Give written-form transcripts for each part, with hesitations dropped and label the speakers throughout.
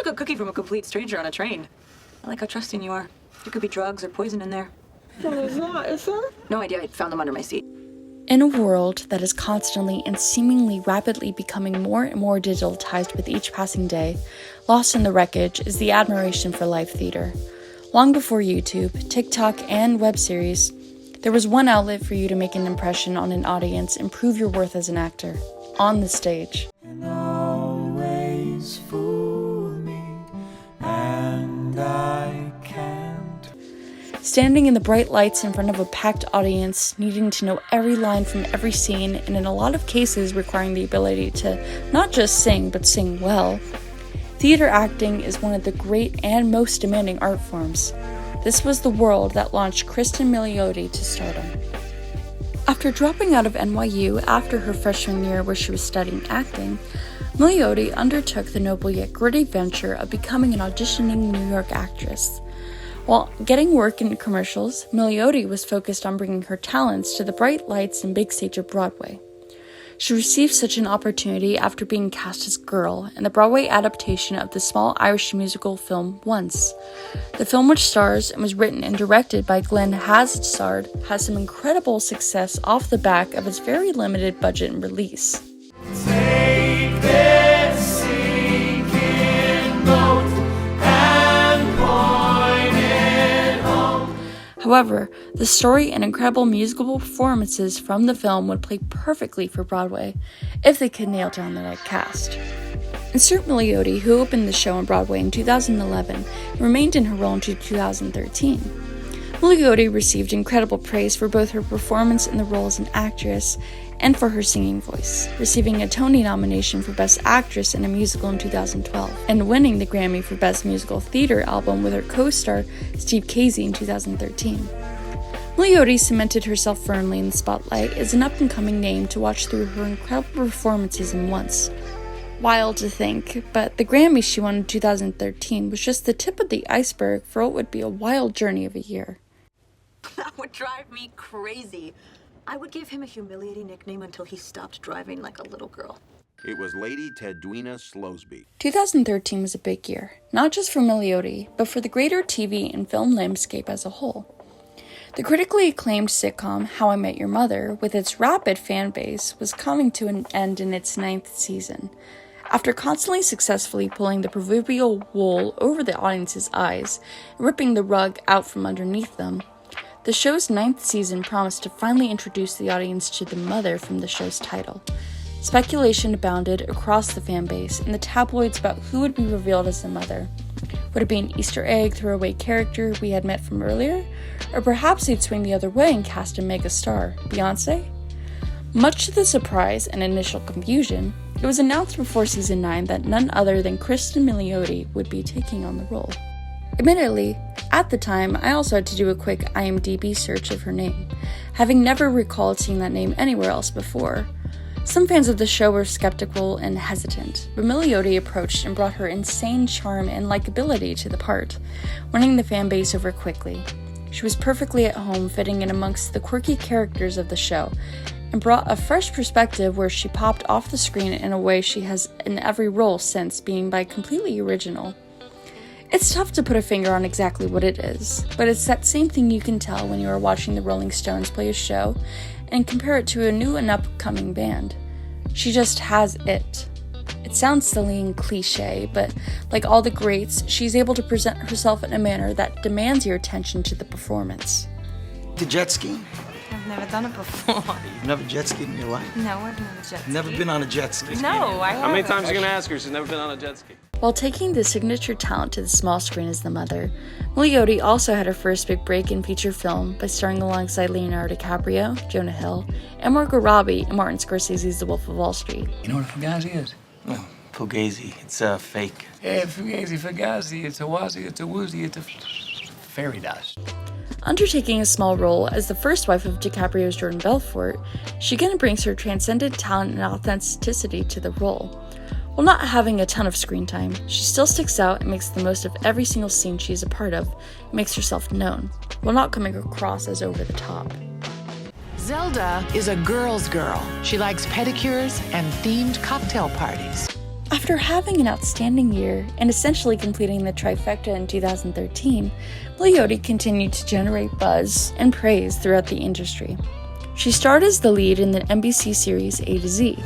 Speaker 1: A cookie from a complete stranger on a train. I like how trusting you are. There could be drugs or poison in there.
Speaker 2: No, there's not, is there?
Speaker 1: No idea. I found them under my seat.
Speaker 3: In a world that is constantly and seemingly rapidly becoming more and more digitalized with each passing day, lost in the wreckage is the admiration for live theater. Long before YouTube, TikTok, and web series, there was one outlet for you to make an impression on an audience and prove your worth as an actor, on the stage.
Speaker 4: And always fool me, and I can't.
Speaker 3: Standing in the bright lights in front of a packed audience, needing to know every line from every scene, and in a lot of cases requiring the ability to not just sing, but sing well, theater acting is one of the great and most demanding art forms. This was the world that launched Cristin Milioti to stardom. After dropping out of NYU after her freshman year where she was studying acting, Milioti undertook the noble yet gritty venture of becoming an auditioning New York actress. While getting work in commercials, Milioti was focused on bringing her talents to the bright lights and big stage of Broadway. She received such an opportunity after being cast as Girl in the Broadway adaptation of the small Irish musical film Once. The film, which stars and was written and directed by Glenn Hansard, has some incredible success off the back of its very limited budget and release.
Speaker 4: Take this sinking boat and point it home.
Speaker 3: However, the story and incredible musical performances from the film would play perfectly for Broadway if they could nail down the right cast. Insert Milioti, who opened the show on Broadway in 2011 and remained in her role until 2013. Milioti received incredible praise for both her performance in the role as an actress and for her singing voice, receiving a Tony nomination for Best Actress in a Musical in 2012, and winning the Grammy for Best Musical Theater Album with her co-star Steve Casey in 2013. Milioti cemented herself firmly in the spotlight as an up-and-coming name to watch through her incredible performances in Once. Wild to think, but the Grammy she won in 2013 was just the tip of the iceberg for what would be a wild journey of a year.
Speaker 1: That would drive me crazy. I would give him a humiliating nickname until he stopped driving like a little girl.
Speaker 5: It was Lady Tedwina Slowsby.
Speaker 3: 2013 was a big year, not just for Milioti, but for the greater TV and film landscape as a whole. The critically acclaimed sitcom How I Met Your Mother, with its rabid fan base, was coming to an end in its 9th season. After constantly successfully pulling the proverbial wool over the audience's eyes, and ripping the rug out from underneath them, the show's 9th season promised to finally introduce the audience to the mother from the show's title. Speculation abounded across the fan base and the tabloids about who would be revealed as the mother. Would it be an Easter egg throwaway character we had met from earlier? Or perhaps they'd swing the other way and cast a mega star, Beyonce? Much to the surprise and initial confusion, it was announced before season 9 that none other than Cristin Milioti would be taking on the role. Admittedly, at the time, I also had to do a quick IMDb search of her name, having never recalled seeing that name anywhere else before. Some fans of the show were skeptical and hesitant, but Milioti approached and brought her insane charm and likability to the part, winning the fan base over quickly. She was perfectly at home, fitting in amongst the quirky characters of the show, and brought a fresh perspective where she popped off the screen in a way she has in every role since, being by completely original. It's tough to put a finger on exactly what it is, but it's that same thing you can tell when you are watching the Rolling Stones play a show and compare it to a new and upcoming band. She just has it. It sounds silly and cliche, but like all the greats, she's able to present herself in a manner that demands your attention to the performance.
Speaker 6: The jet ski?
Speaker 7: I've never done it before.
Speaker 6: You've never jet skied in your life?
Speaker 7: No, I've never jet ski.
Speaker 6: Never been on a jet ski?
Speaker 7: No, I haven't.
Speaker 8: How many times are you going to ask her? She's never been on a jet ski.
Speaker 3: While taking the signature talent to the small screen as the mother, Milioti also had her first big break in feature film by starring alongside Leonardo DiCaprio, Jonah Hill, and Margot Robbie in Martin Scorsese's The Wolf of Wall Street.
Speaker 8: You know what a fugazi is?
Speaker 6: Oh, Fugazi. It's fake.
Speaker 8: Yeah, fugazi, it's a wazi, it's a woozy, it's a fairy dust.
Speaker 3: Undertaking a small role as the first wife of DiCaprio's Jordan Belfort, she again brings her transcendent talent and authenticity to the role. While not having a ton of screen time, she still sticks out and makes the most of every single scene she is a part of and makes herself known, while not coming across as over the top.
Speaker 9: Zelda is a girl's girl. She likes pedicures and themed cocktail parties.
Speaker 3: After having an outstanding year and essentially completing the trifecta in 2013, Milioti continued to generate buzz and praise throughout the industry. She starred as the lead in the NBC series A to Z.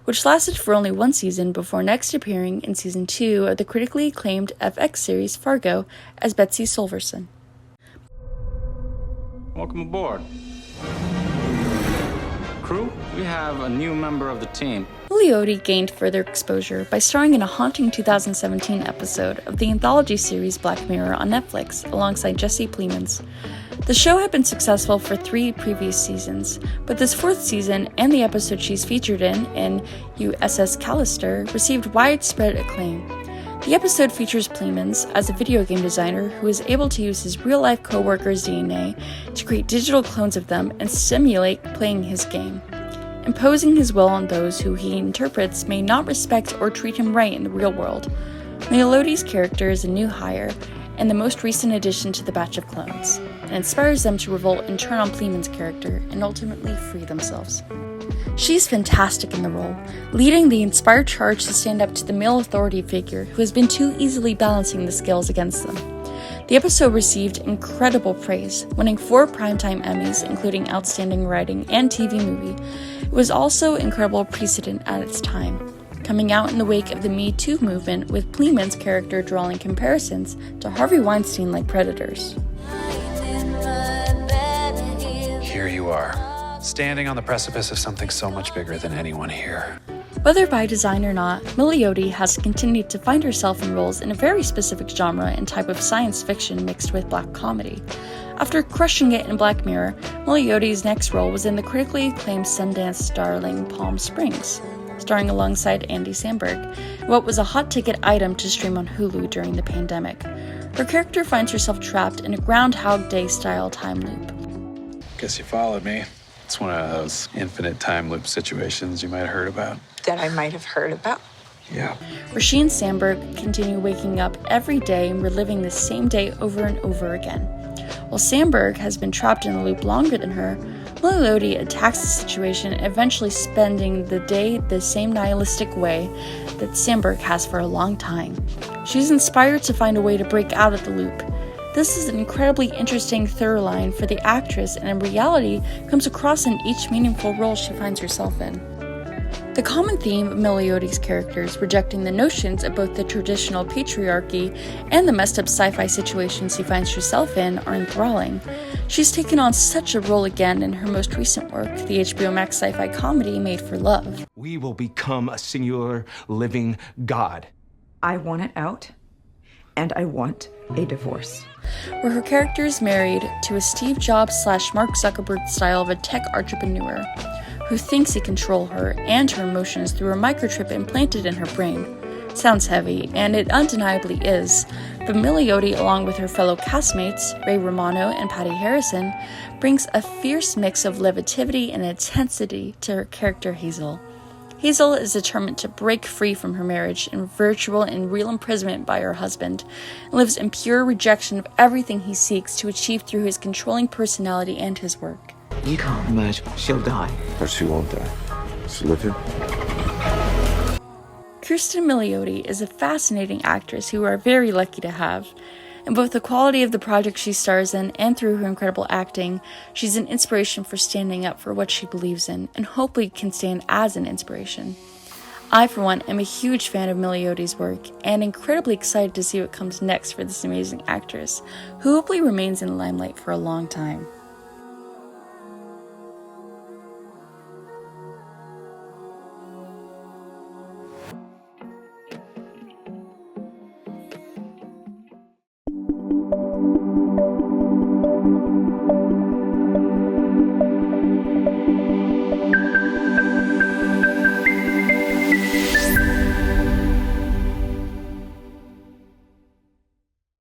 Speaker 3: Which lasted for only one season before next appearing in season 2 of the critically acclaimed FX series Fargo as Betsy Silverson.
Speaker 10: Welcome aboard. Crew, we have a new member of the team.
Speaker 3: Milioti gained further exposure by starring in a haunting 2017 episode of the anthology series Black Mirror on Netflix alongside Jesse Plemons. The show had been successful for 3 previous seasons, but this 4th season and the episode she's featured in USS Callister, received widespread acclaim. The episode features Plemons as a video game designer who is able to use his real-life co-workers' DNA to create digital clones of them and simulate playing his game, imposing his will on those who he interprets may not respect or treat him right in the real world. Milioti's character is a new hire and the most recent addition to the batch of clones, and inspires them to revolt and turn on Plemons' character and ultimately free themselves. She's fantastic in the role, leading the inspired charge to stand up to the male authority figure who has been too easily balancing the scales against them. The episode received incredible praise, winning 4 Primetime Emmys, including Outstanding Writing and TV Movie. It was also incredible precedent at its time, coming out in the wake of the Me Too movement, with Plemons' character drawing comparisons to Harvey Weinstein-like predators.
Speaker 11: Here you are, standing on the precipice of something so much bigger than anyone here.
Speaker 3: Whether by design or not, Milioti has continued to find herself in roles in a very specific genre and type of science fiction mixed with black comedy. After crushing it in Black Mirror, Milioti's next role was in the critically acclaimed Sundance darling Palm Springs, starring alongside Andy Samberg, what was a hot-ticket item to stream on Hulu during the pandemic. Her character finds herself trapped in a Groundhog Day-style time loop.
Speaker 11: Guess you followed me. It's one of those infinite time loop situations you might have heard about.
Speaker 7: That I might have heard about.
Speaker 11: Yeah.
Speaker 3: Where she and Samberg continue waking up every day and reliving the same day over and over again. While Samberg has been trapped in the loop longer than her, Milioti attacks the situation, eventually spending the day the same nihilistic way that Samberg has for a long time. She's inspired to find a way to break out of the loop. This is an incredibly interesting through line for the actress, and in reality comes across in each meaningful role she finds herself in. The common theme of Milioti's characters rejecting the notions of both the traditional patriarchy and the messed up sci-fi situations she finds herself in are enthralling. She's taken on such a role again in her most recent work, the HBO Max sci-fi comedy Made for Love.
Speaker 12: We will become a singular living God.
Speaker 13: I want it out, and I want a divorce.
Speaker 3: Where her character is married to a Steve Jobs / Mark Zuckerberg style of a tech entrepreneur who thinks he can control her and her emotions through a microchip implanted in her brain. Sounds heavy, and it undeniably is, but Milioti, along with her fellow castmates, Ray Romano and Patty Harrison, brings a fierce mix of levity and intensity to her character Hazel. Hazel is determined to break free from her marriage and virtual and real imprisonment by her husband, and lives in pure rejection of everything he seeks to achieve through his controlling personality and his work.
Speaker 6: You can't emerge. She'll die.
Speaker 5: Or she won't die. She'll live here.
Speaker 3: Cristin Milioti is a fascinating actress who we are very lucky to have. In both the quality of the project she stars in and through her incredible acting, she's an inspiration for standing up for what she believes in, and hopefully can stand as an inspiration. I, for one, am a huge fan of Milioti's work, and incredibly excited to see what comes next for this amazing actress, who hopefully remains in the limelight for a long time.